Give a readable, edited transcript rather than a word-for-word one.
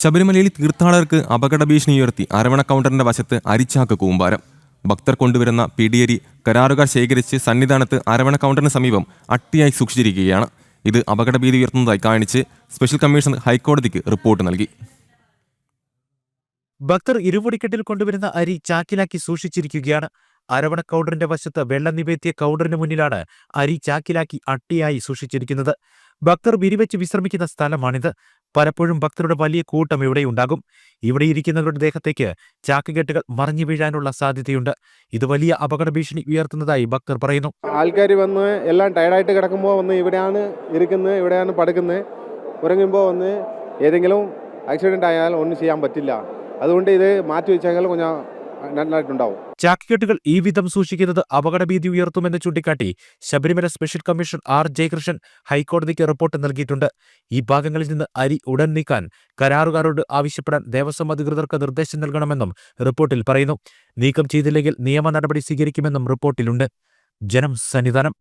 ശബരിമലയിൽ തീർത്ഥാടകർക്ക് അപകട ഭീഷണി ഉയർത്തി അരവണ കൗണ്ടറിന്റെ വശത്ത് അരിച്ചാക്ക് കൂമ്പാരം. ഭക്തർ കൊണ്ടുവരുന്ന പിടിയരി കരാറുകാർ ശേഖരിച്ച് സന്നിധാനത്ത് അരവണ കൗണ്ടറിന് സമീപം അട്ടിയായി സൂക്ഷിച്ചിരിക്കുകയാണ്. ഇത് അപകടഭീതി ഉയർത്തുന്നതായി കാണിച്ച് സ്പെഷ്യൽ കമ്മീഷണർ ഹൈക്കോടതിക്ക് റിപ്പോർട്ട് നൽകി. ഭക്തർ ഇരുമുടിക്കെട്ടിൽ കൊണ്ടുവരുന്ന അരി ചാക്കിലാക്കി സൂക്ഷിച്ചിരിക്കുകയാണ്. അരവണ കൗണ്ടറിന്റെ വശത്ത് വെള്ളം നിവേത്തിയ കൗണ്ടറിന് മുന്നിലാണ് അരി ചാക്കിലാക്കി അട്ടിയായി സൂക്ഷിച്ചിരിക്കുന്നത്. ഭക്തർ വിരിവെച്ച് വിശ്രമിക്കുന്ന സ്ഥലമാണിത്. പലപ്പോഴും ഭക്തരുടെ വലിയ കൂട്ടം ഇവിടെയുണ്ടാകും. ഇവിടെ ഇരിക്കുന്നവരുടെ ദേഹത്തേക്ക് ചാക്കുകെട്ടുകൾ മറിഞ്ഞു വീഴാനുള്ള സാധ്യതയുണ്ട്. ഇത് വലിയ അപകട ഭീഷണി ഉയർത്തുന്നതായി ഭക്തർ പറയുന്നു. ആൾക്കാർ വന്ന് എല്ലാം ടയർഡായിട്ട് കിടക്കുമ്പോൾ വന്ന് ഇവിടെയാണ് ഇരിക്കുന്നത്, ഇവിടെയാണ് പടുക്കുന്നത്. ഉറങ്ങുമ്പോൾ വന്ന് ഏതെങ്കിലും ആക്സിഡന്റ് ആയാൽ ഒന്നും ചെയ്യാൻ പറ്റില്ല. അതുകൊണ്ട് ഇത് മാറ്റി വെച്ചാൽ കൊഞ്ചം നന്നായിട്ടുണ്ടാവും. ചാക്കുകെട്ടുകൾ ഈ വിധം സൂക്ഷിക്കുന്നത് അപകടഭീതി ഉയർത്തുമെന്ന് ചൂണ്ടിക്കാട്ടി Sabarimala special commissioner R Jayakrishnan ഹൈക്കോടതിക്ക് റിപ്പോർട്ട് നൽകിയിട്ടുണ്ട്. ഈ ഭാഗങ്ങളിൽ നിന്ന് അരി ഉടൻ നീക്കാൻ കരാറുകാരോട് ആവശ്യപ്പെടാൻ ദേവസ്വം അധികൃതർക്ക് നിർദ്ദേശം നൽകണമെന്നും റിപ്പോർട്ടിൽ പറയുന്നു. നീക്കം ചെയ്തില്ലെങ്കിൽ നിയമ നടപടി സ്വീകരിക്കുമെന്നും റിപ്പോർട്ടിലുണ്ട്. ജനം സന്നിധാനം.